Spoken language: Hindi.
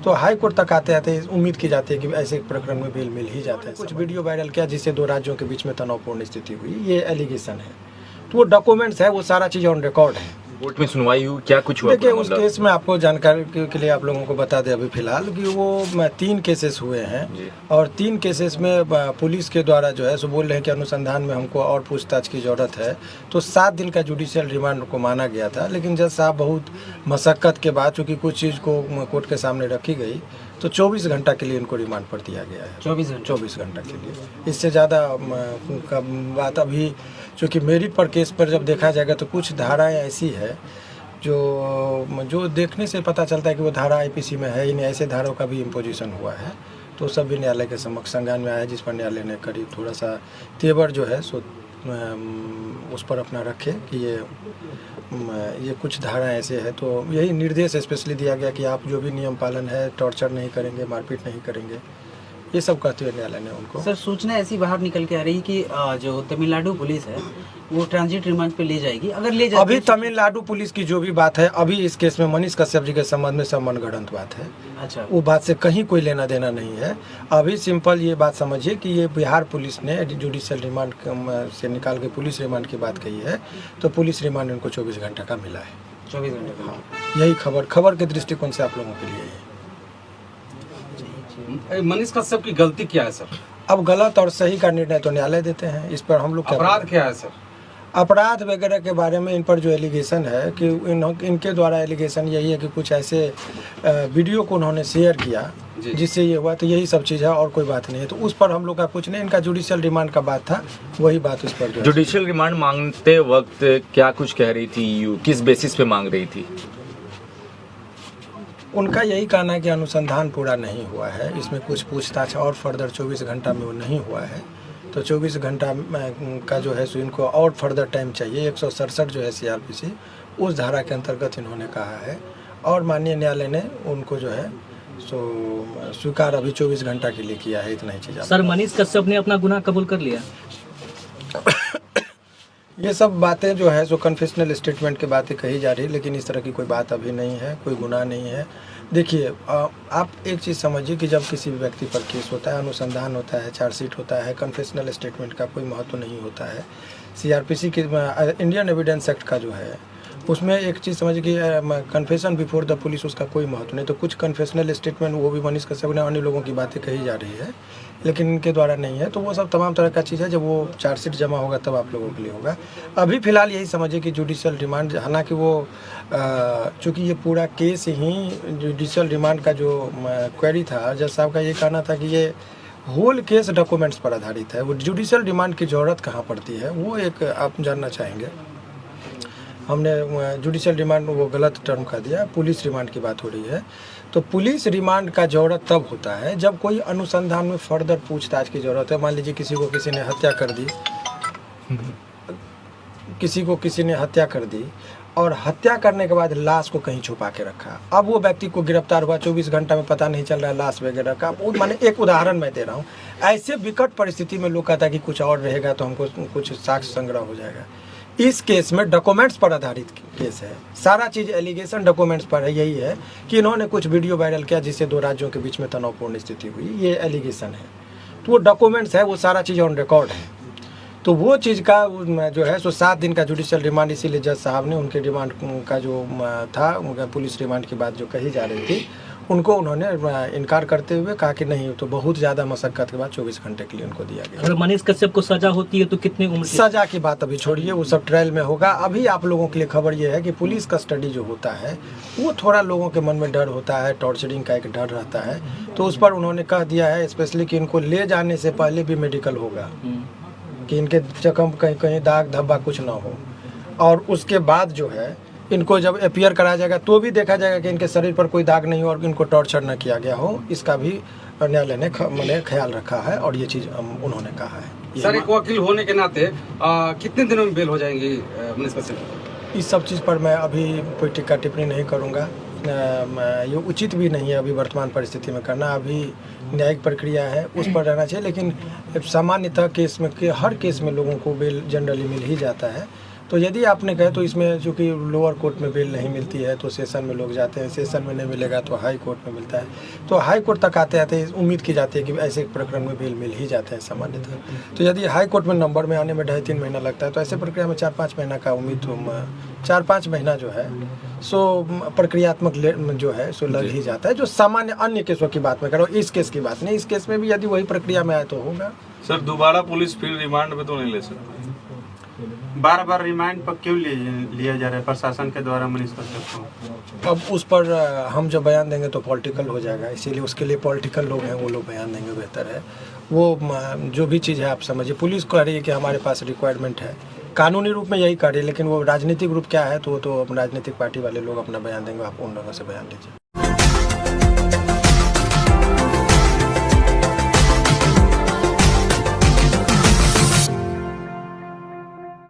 तो हाई कोर्ट तक आते आते उम्मीद की जाती है कि ऐसे प्रकरण में बेल मिल ही जाता है। कुछ वीडियो वायरल किया जिससे दो राज्यों के बीच में तनावपूर्ण स्थिति हुई, ये एलिगेशन है। तो वो डॉक्यूमेंट्स है, वो सारा चीज़ ऑन रिकॉर्ड है। कोर्ट में सुनवाई हुई, क्या कुछ हुआ? देखिए उस केस में आपको जानकारी के लिए आप लोगों को बता दें अभी फिलहाल कि वो 3 केसेस हुए हैं और 3 केसेस में पुलिस के द्वारा जो है सो बोल रहे हैं कि अनुसंधान में हमको और पूछताछ की ज़रूरत है। तो 7 दिन का जुडिशियल रिमांड को माना गया था, लेकिन जज साहब बहुत मशक्क़त के बाद चूँकि कुछ चीज़ को कोर्ट के सामने रखी गई तो 24 घंटा के लिए इनको रिमांड पर दिया गया है। 24 घंटा के लिए। इससे ज़्यादा बात अभी चूँकि मेरिट पर केस पर जब देखा जाएगा तो कुछ धाराएं ऐसी है जो देखने से पता चलता है कि वो धारा आईपीसी में है ही नहीं। ऐसे धाराओं का भी इम्पोजिशन हुआ है, तो सब भी न्यायालय के समक्ष संज्ञान में आया, जिस पर न्यायालय ने करीब थोड़ा सा तेवर जो है सो उस पर अपना रखे कि ये कुछ धाराएं ऐसे है। तो यही निर्देश स्पेशली दिया गया कि आप जो भी नियम पालन है, टॉर्चर नहीं करेंगे, मारपीट नहीं करेंगे, ये सब कहते हुए न्यायालय ने उनको। सर सूचना ऐसी बाहर निकल के आ रही कि जो तमिलनाडु पुलिस है वो ट्रांजिट रिमांड पे ले जाएगी, अगर ले जाएगी। अभी तमिलनाडु पुलिस की जो भी बात है, अभी इस केस में मनीष कश्यप जी के संबंध में सब मनगढ़ंत बात है। अच्छा, वो बात से कहीं कोई लेना देना नहीं है। अभी सिंपल ये बात समझिए कि ये बिहार पुलिस ने जुडिशियल रिमांड से निकाल के पुलिस रिमांड की बात कही है, तो पुलिस रिमांड इनको 24 घंटे का मिला है। 24 घंटे का। हाँ, यही खबर के दृष्टिकोण से आप लोगों के लिए है। मनीष कश्यप की गलती क्या है सर? अब गलत और सही का निर्णय तो न्यायालय देते हैं, इस पर हम लोग अपराध क्या है सर? अपराध वगैरह के बारे में इन पर जो एलिगेशन है कि इनके द्वारा एलिगेशन यही है कि कुछ ऐसे वीडियो को उन्होंने शेयर किया जिससे ये हुआ, तो यही सब चीज़ है और कोई बात नहीं है। तो उस पर हम लोग का कुछ नहीं, इनका जुडिशियल रिमांड का बात था, वही बात उस पर। जुडिशियल रिमांड मांगते वक्त क्या कुछ कह रही थी, किस बेसिस पे मांग रही थी? उनका यही कहना है कि अनुसंधान पूरा नहीं हुआ है, इसमें कुछ पूछताछ और फर्दर 24 घंटा में वो नहीं हुआ है, तो 24 घंटा का जो है सो इनको और फर्दर टाइम चाहिए। 167 जो है सीआरपीसी, उस धारा के अंतर्गत इन्होंने कहा है और माननीय न्यायालय ने उनको जो है सो स्वीकार अभी 24 घंटा के लिए किया है। इतना ही चीज़। सर मनीष कश्यप ने अपना गुनाह कबूल कर लिया? ये सब बातें जो है सो कन्फेशनल स्टेटमेंट की बातें कही जा रही है, लेकिन इस तरह की कोई बात अभी नहीं है, कोई गुनाह नहीं है। देखिए आप एक चीज़ समझिए कि जब किसी भी व्यक्ति पर केस होता है, अनुसंधान होता है, चार्जशीट होता है, कन्फेशनल स्टेटमेंट का कोई महत्व नहीं होता है। सीआरपीसी की इंडियन एविडेंस एक्ट का जो है उसमें एक चीज़ समझिए कि कन्फेशन बिफोर द पुलिस, उसका कोई महत्व नहीं। तो कुछ कन्फेशनल स्टेटमेंट वो भी मनीष कश्यप ने अन्य लोगों की बातें कही जा रही है, लेकिन इनके द्वारा नहीं है। तो वो सब तमाम तरह का चीज़ है, जब वो चार्जशीट जमा होगा तब आप लोगों के लिए होगा। अभी फ़िलहाल यही समझिए कि जुडिशियल रिमांड, हालांकि वो चूँकि ये पूरा केस ही जुडिशियल रिमांड का जो क्वेरी था, जज साहब का ये कहना था कि ये होल केस डॉक्यूमेंट्स पर आधारित है, वो जुडिशियल रिमांड की ज़रूरत कहाँ पड़ती है, वो एक आप जानना चाहेंगे। हमने जुडिशियल रिमांड वो गलत टर्म का दिया, पुलिस रिमांड की बात हो रही है। तो पुलिस रिमांड का ज़रूरत तब होता है जब कोई अनुसंधान में फर्दर पूछताछ की ज़रूरत है। मान लीजिए किसी ने हत्या कर दी, किसी ने हत्या कर दी और हत्या करने के बाद लाश को कहीं छुपा के रखा। अब वो व्यक्ति को गिरफ्तार हुआ, 24 घंटा में पता नहीं चल रहा है लाश वगैरह का। वो माने एक उदाहरण मैं दे रहा हूँ। ऐसे विकट परिस्थिति में लोग कहता है कि कुछ और रहेगा तो हमको कुछ साक्ष्य संग्रह हो जाएगा। इस केस में डॉक्यूमेंट्स पर आधारित केस है, सारा चीज़ एलिगेशन डॉक्यूमेंट्स पर है। यही है कि इन्होंने कुछ वीडियो वायरल किया जिससे दो राज्यों के बीच में तनावपूर्ण स्थिति हुई, ये एलिगेशन है। तो वो डॉक्यूमेंट्स है, वो सारा चीज़ ऑन रिकॉर्ड है। तो वो चीज़ का जो है सो 7 दिन का जुडिशियल रिमांड, इसीलिए जज साहब ने उनके रिमांड का जो था, उनका पुलिस रिमांड की बात जो कही जा रही थी, उनको उन्होंने इनकार करते हुए कहा कि नहीं, तो बहुत ज़्यादा मशक्क़त के बाद 24 घंटे के लिए उनको दिया गया। अगर मनीष कश्यप को सजा होती है तो कितनी उम्र? सजा की बात अभी छोड़िए, वो सब ट्रायल में होगा। अभी आप लोगों के लिए खबर ये है कि पुलिस कस्टडी जो होता है वो थोड़ा लोगों के मन में डर होता है, टॉर्चरिंग का एक डर रहता है। तो उस पर उन्होंने कह दिया है स्पेशली कि इनको ले जाने से पहले भी मेडिकल होगा, कि इनके जख्म कहीं दाग धब्बा कुछ ना हो, और उसके बाद जो है इनको जब अपीयर कराया जाएगा तो भी देखा जाएगा कि इनके शरीर पर कोई दाग नहीं हो और इनको टॉर्चर न किया गया हो। इसका भी न्यायालय ने ख्याल रखा है और ये चीज़ उन्होंने कहा है। सर एक वकील होने के नाते कितने दिनों में बेल हो जाएंगी मनीष कश्यप? इस सब चीज़ पर मैं अभी कोई टिक्का टिप्पणी नहीं करूँगा, ये उचित भी नहीं है अभी वर्तमान परिस्थिति में करना। अभी न्यायिक प्रक्रिया है, उस पर रहना चाहिए। लेकिन सामान्यतः केस में हर केस में लोगों को बेल जनरली मिल ही जाता है। तो यदि आपने कहे तो इसमें चूँकि लोअर कोर्ट में बेल नहीं मिलती है तो सेशन में लोग जाते हैं, सेशन में नहीं मिलेगा तो हाई कोर्ट में मिलता है, तो हाई कोर्ट तक आते आते उम्मीद की जाती है कि ऐसे प्रकरण में बेल मिल ही जाते हैं सामान्यतः। तो यदि हाई कोर्ट में नंबर में आने में 2.5-3 महीना लगता है तो ऐसे प्रक्रिया में 4-5 महीना का उम्मीद तो 4-5 महीना जो है सो प्रक्रियात्मक जो है सो लग ही जाता है। जो सामान्य अन्य केसों की बात मैं कर रहा हूँ, इस केस की बात नहीं। इस केस में भी यदि वही प्रक्रिया में आए तो होगा। सर दोबारा पुलिस फिर रिमांड पे तो नहीं ले सकती? बार बार रिमांड पर क्यों लिया जा रहा है प्रशासन के द्वारा मनीष कश्यप को? अब उस पर हम जब बयान देंगे तो पॉलिटिकल हो जाएगा, इसीलिए उसके लिए पॉलिटिकल लोग हैं वो लोग बयान देंगे, बेहतर है। वो जो भी चीज़ है आप समझिए, पुलिस कह रही है कि हमारे पास रिक्वायरमेंट है, कानूनी रूप में यही कह रही है, लेकिन वो राजनीतिक रूप क्या है तो राजनीतिक पार्टी वाले लोग अपना बयान देंगे, आप उन लोगों से बयान लीजिए।